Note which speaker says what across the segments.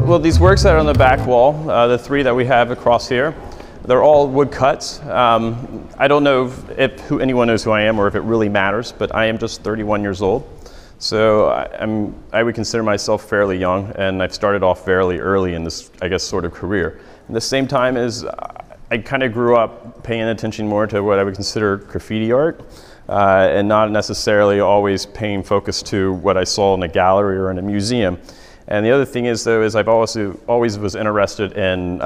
Speaker 1: Well, these works that are on the back wall, the three that we have across here, they're all wood cuts. I don't know if anyone knows who I am or if it really matters, but I am just 31 years old. So I would consider myself fairly young, and I've started off fairly early in this, I guess, sort of career. At the same time as I kind of grew up paying attention more to what I would consider graffiti art, and not necessarily always paying focus to what I saw in a gallery or in a museum. And the other thing is, though, is I've always was interested in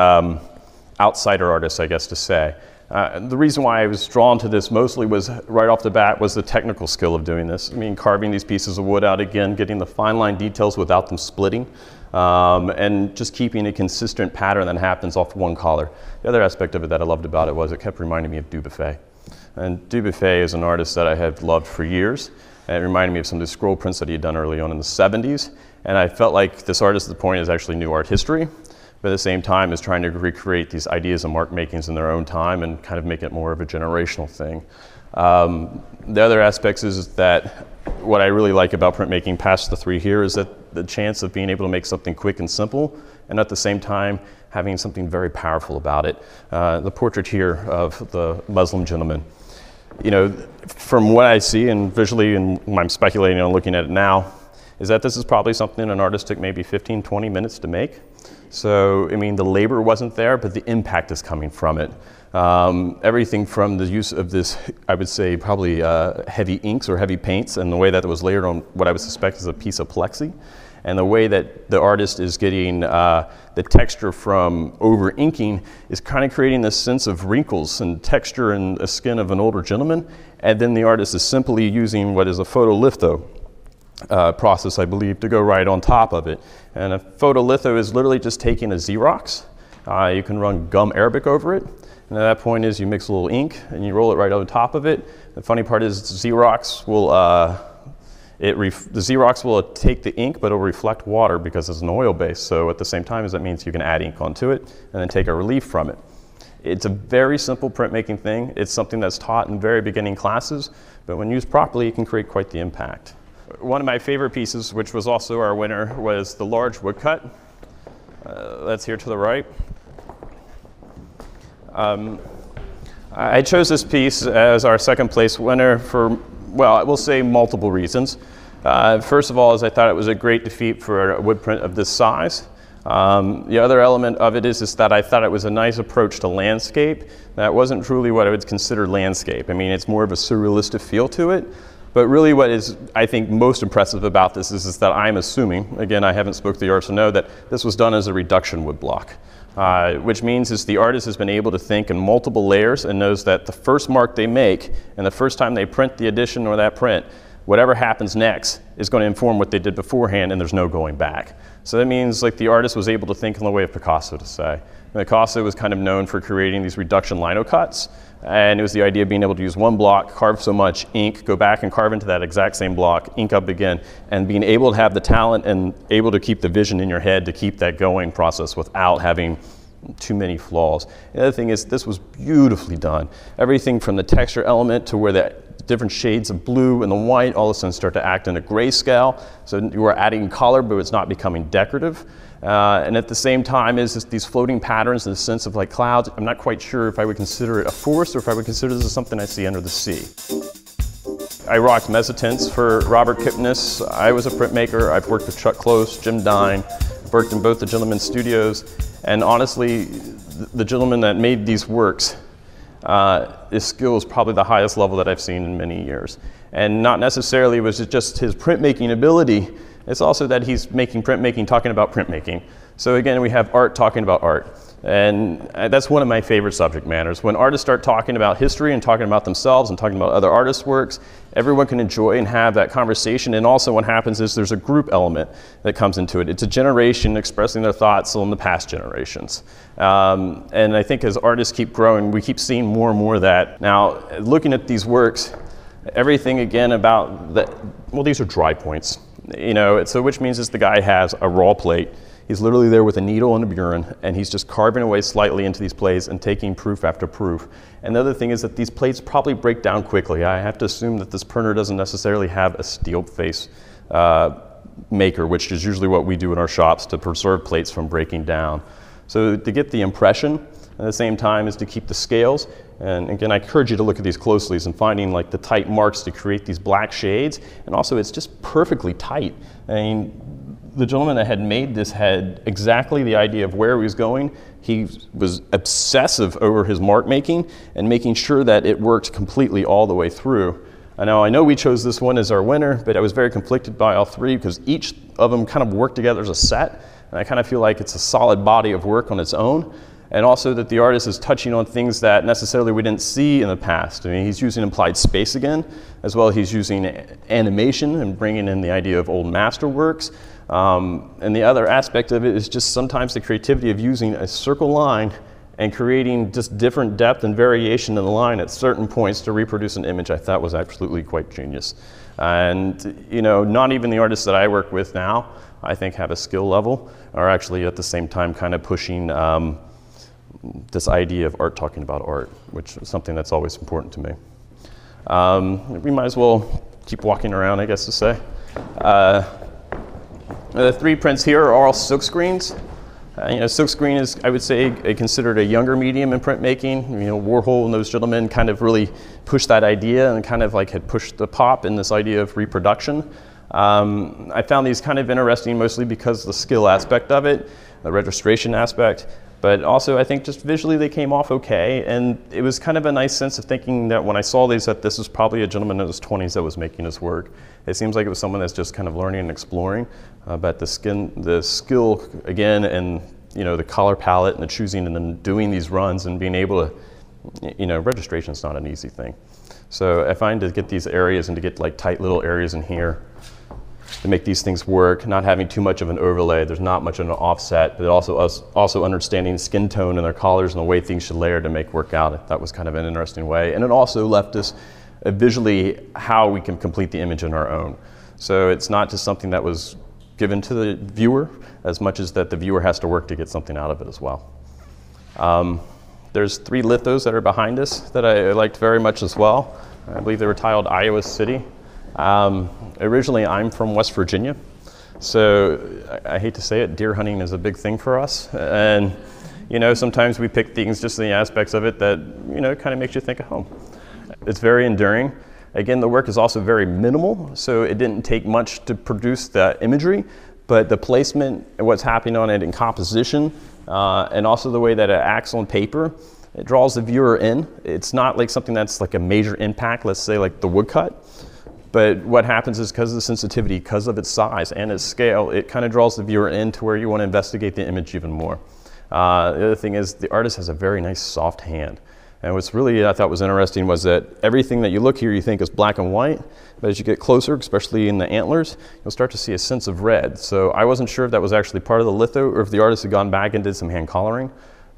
Speaker 1: outsider artists, I guess to say. The reason why I was drawn to this mostly was, right off the bat, was the technical skill of doing this. I mean, carving these pieces of wood out again, getting the fine line details without them splitting, and just keeping a consistent pattern that happens off one collar. The other aspect of it that I loved about it was it kept reminding me of Dubuffet. And Dubuffet is an artist that I have loved for years, and it reminded me of some of the scroll prints that he had done early on in the 70s. And I felt like this artist at the point is actually new art history, but at the same time is trying to recreate these ideas of mark makings in their own time and kind of make it more of a generational thing. The other aspects is that what I really like about printmaking past the three here is that the chance of being able to make something quick and simple, and at the same time having something very powerful about it. The portrait here of the Muslim gentleman. You know, from what I see and visually, and I'm speculating on looking at it now, is that this is probably something an artist took maybe 15, 20 minutes to make. So, I mean, the labor wasn't there, but the impact is coming from it. Everything from the use of this, I would say, probably heavy inks or heavy paints, and the way that it was layered on what I would suspect is a piece of plexi, and the way that the artist is getting the texture from over inking is kind of creating this sense of wrinkles and texture in the skin of an older gentleman, and then the artist is simply using what is a photolitho process, I believe, to go right on top of it. And a photolitho is literally just taking a Xerox. You can run gum Arabic over it, and at that point is you mix a little ink and you roll it right on top of it. The funny part is Xerox will the Xerox will take the ink, but it'll reflect water because it's an oil base. So at the same time, that means you can add ink onto it and then take a relief from it. It's a very simple printmaking thing. It's something that's taught in very beginning classes, but when used properly, it can create quite the impact. One of my favorite pieces, which was also our winner, was the large woodcut. That's here to the right. I chose this piece as our second place winner for, well, I will say multiple reasons. First of all, is I thought it was a great defeat for a wood print of this size. The other element of it is that I thought it was a nice approach to landscape. That wasn't truly what I would consider landscape. I mean, it's more of a surrealistic feel to it. But really what is, I think, most impressive about this is that I'm assuming, again, I haven't spoke to the artist to know, that this was done as a reduction wood block. Which means is the artist has been able to think in multiple layers and knows that the first mark they make and the first time they print the edition or that print, whatever happens next is going to inform what they did beforehand, and there's no going back. So that means like the artist was able to think in the way of Picasso, to say. And Picasso was kind of known for creating these reduction lino cuts, and it was the idea of being able to use one block, carve so much ink, go back and carve into that exact same block, ink up again, and being able to have the talent and able to keep the vision in your head to keep that going process without having too many flaws. The other thing is this was beautifully done. Everything from the texture element to where the different shades of blue and the white all of a sudden start to act in a grayscale. So you are adding color, but it's not becoming decorative. And at the same time is these floating patterns in the sense of like clouds. I'm not quite sure if I would consider it a forest or if I would consider this as something I see under the sea. I rocked mezzotints for Robert Kipnis. I was a printmaker. I've worked with Chuck Close, Jim Dine, worked in both the Gentleman Studios. And honestly, the gentleman that made these works, his skill is probably the highest level that I've seen in many years. And not necessarily was it just his printmaking ability, it's also that he's making printmaking talking about printmaking. So again, we have art talking about art. And that's one of my favorite subject matters. When artists start talking about history and talking about themselves and talking about other artists' works, everyone can enjoy and have that conversation. And also what happens is there's a group element that comes into it. It's a generation expressing their thoughts on the past generations. And I think as artists keep growing, we keep seeing more and more of that. Now, looking at these works, everything again about that, well, these are dry points. You know, so which means is the guy has a raw plate. He's literally there with a needle and a burin, and he's just carving away slightly into these plates and taking proof after proof. And the other thing is that these plates probably break down quickly. I have to assume that this printer doesn't necessarily have a steel face maker, which is usually what we do in our shops to preserve plates from breaking down. So to get the impression at the same time is to keep the scales. And again, I encourage you to look at these closely and finding like the tight marks to create these black shades. And also it's just perfectly tight. I mean, the gentleman that had made this had exactly the idea of where he was going. He was obsessive over his mark making and making sure that it worked completely all the way through. I know we chose this one as our winner, but I was very conflicted by all three because each of them kind of worked together as a set. And I kind of feel like it's a solid body of work on its own. And also that the artist is touching on things that necessarily we didn't see in the past. I mean, he's using implied space again, as well as he's using animation and bringing in the idea of old masterworks. And the other aspect of it is just sometimes the creativity of using a circle line and creating just different depth and variation in the line at certain points to reproduce an image I thought was absolutely quite genius. And you know, not even the artists that I work with now, I think have a skill level, are actually at the same time kind of pushing this idea of art talking about art, which is something that's always important to me. We might as well keep walking around, I guess to say. The three prints here are all silk screens. You know, silk screen is, I would say, considered a younger medium in printmaking. You know, Warhol and those gentlemen kind of really pushed that idea and kind of like had pushed the pop in this idea of reproduction. I found these kind of interesting mostly because of the skill aspect of it, the registration aspect, but also I think just visually they came off okay, and it was kind of a nice sense of thinking that when I saw these that this was probably a gentleman in his 20s that was making this work. It seems like it was someone that's just kind of learning and exploring, but the skill again, and you know, the color palette and the choosing and then doing these runs and being able to, you know, registration is not an easy thing. So I find to get these areas and to get like tight little areas in here to make these things work, not having too much of an overlay, there's not much of an offset, but also understanding skin tone and their colors and the way things should layer to make work out. That was kind of an interesting way. And it also left us visually how we can complete the image on our own. So it's not just something that was given to the viewer as much as that the viewer has to work to get something out of it as well. There's three lithos that are behind us that I liked very much as well. I believe they were titled Iowa City. Originally, I'm from West Virginia, so I hate to say it, deer hunting is a big thing for us. And, you know, sometimes we pick things just in the aspects of it that, you know, kind of makes you think of home. It's very enduring. Again, the work is also very minimal, so it didn't take much to produce the imagery, but the placement and what's happening on it in composition, and also the way that it acts on paper, it draws the viewer in. It's not like something that's like a major impact, let's say like the woodcut. But what happens is because of the sensitivity, because of its size and its scale, it kind of draws the viewer in to where you want to investigate the image even more. The other thing is the artist has a very nice soft hand. And what's really I thought was interesting was that everything that you look here you think is black and white, but as you get closer, especially in the antlers, you'll start to see a sense of red. So I wasn't sure if that was actually part of the litho or if the artist had gone back and did some hand coloring.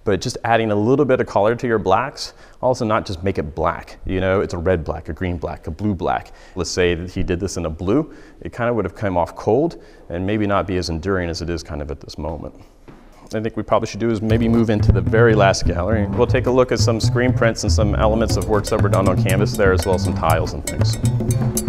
Speaker 1: But just adding a little bit of color to your blacks, also not just make it black. You know, it's a red black, a green black, a blue black. Let's say that he did this in a blue, it kind of would have come off cold and maybe not be as enduring as it is kind of at this moment. I think we probably should do is maybe move into the very last gallery. We'll take a look at some screen prints and some elements of works that were done on canvas there, as well as some tiles and things.